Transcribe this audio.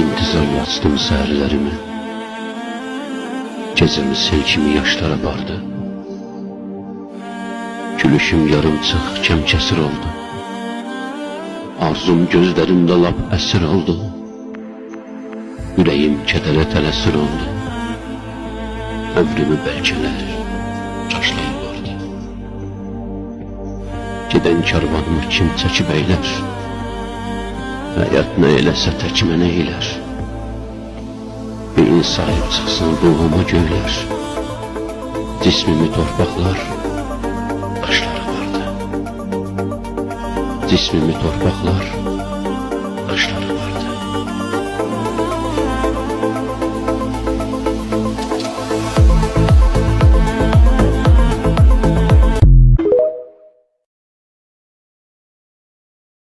İntizarla açtım səhərlərimi, gecəmi sel kimi yaşlara bardı. Gülüşüm yarımçıq, kəmkəsir oldu. Arzum gözlərimdə lap əsir oldu. Ürəyim kədərə tələsir oldu. Ömrümü bəlkələr, çaşlayıb vardı. Gedən karvanımı kim çəkib əylər? Həyat nə eləsə tək mənə eylər. Bir sahib çıxsın ruhuma göylər. Cismimi torpaqlar, qaşları vardı. Cismimi torpaqlar,